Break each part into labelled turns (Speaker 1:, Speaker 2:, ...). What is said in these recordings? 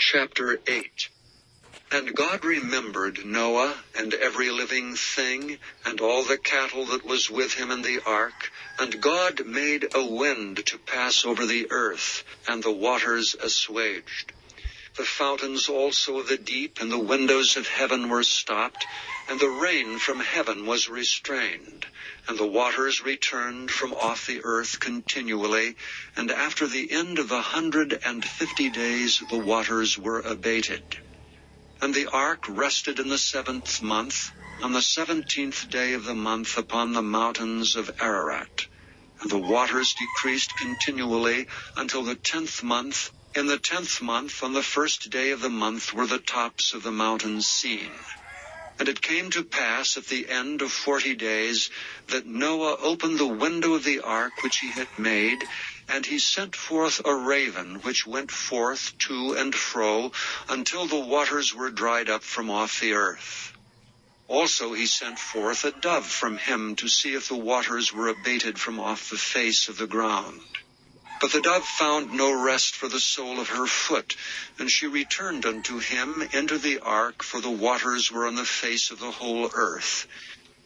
Speaker 1: Chapter 8. And God remembered Noah and every living thing, and all the cattle that was with him in the ark. And God made a wind to pass over the earth, and the waters assuaged. The fountains also of the deep and the windows of heaven were stopped, and the rain from heaven was restrained. And the waters returned from off the earth continually, and after the end of 150 days the waters were abated. And the ark rested in the 7th month, on the 17th day of the month upon the mountains of Ararat. And the waters decreased continually until the 10th month. In the 10th month, on the 1st day of the month, were the tops of the mountains seen. And it came to pass at the end of 40 days that Noah opened the window of the ark which he had made, and he sent forth a raven which went forth to and fro until the waters were dried up from off the earth. Also he sent forth a dove from him to see if the waters were abated from off the face of the ground. But the dove found no rest for the sole of her foot, and she returned unto him into the ark, for the waters were on the face of the whole earth.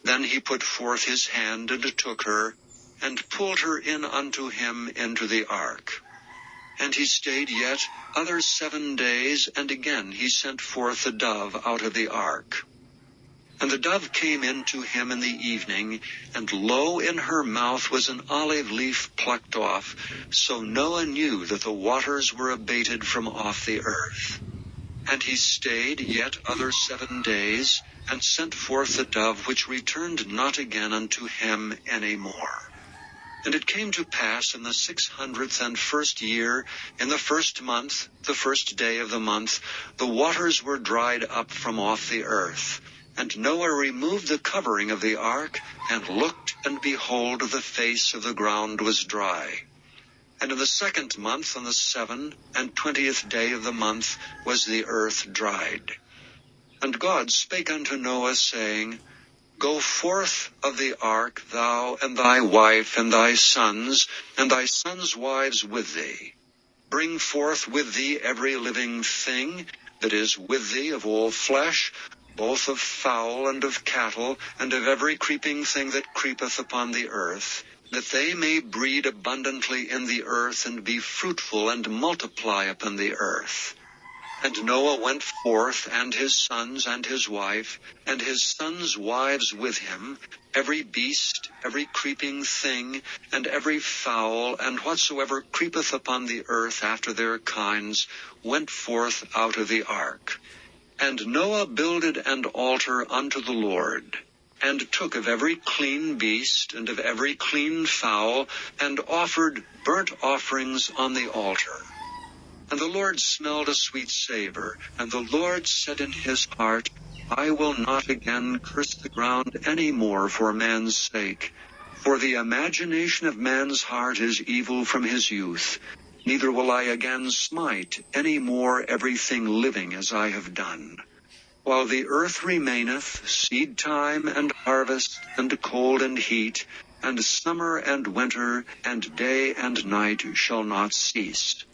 Speaker 1: Then he put forth his hand and took her, and pulled her in unto him into the ark. And he stayed yet other 7 days, and again he sent forth the dove out of the ark. And the dove came in to him in the evening, and lo, in her mouth was an olive leaf plucked off. So Noah knew that the waters were abated from off the earth. And he stayed yet other 7 days, and sent forth the dove, which returned not again unto him any more. And it came to pass in the 601st year, in the 1st month, the 1st day of the month, the waters were dried up from off the earth. And Noah removed the covering of the ark, and looked, and behold, the face of the ground was dry. And in the 2nd month, on the 27th day of the month, was the earth dried. And God spake unto Noah, saying, Go forth of the ark, thou and thy wife and thy sons wives with thee. Bring forth with thee every living thing that is with thee of all flesh, both of fowl and of cattle, and of every creeping thing that creepeth upon the earth, that they may breed abundantly in the earth, and be fruitful, and multiply upon the earth. And Noah went forth, and his sons and his wife, and his sons' wives with him, every beast, every creeping thing, and every fowl, and whatsoever creepeth upon the earth after their kinds, went forth out of the ark. And Noah builded an altar unto the Lord, and took of every clean beast, and of every clean fowl, and offered burnt offerings on the altar. And the Lord smelled a sweet savor, and the Lord said in his heart, I will not again curse the ground any more for man's sake, for the imagination of man's heart is evil from his youth. Neither will I again smite any more everything living as I have done. While the earth remaineth, seedtime and harvest, and cold and heat, and summer and winter, and day and night shall not cease.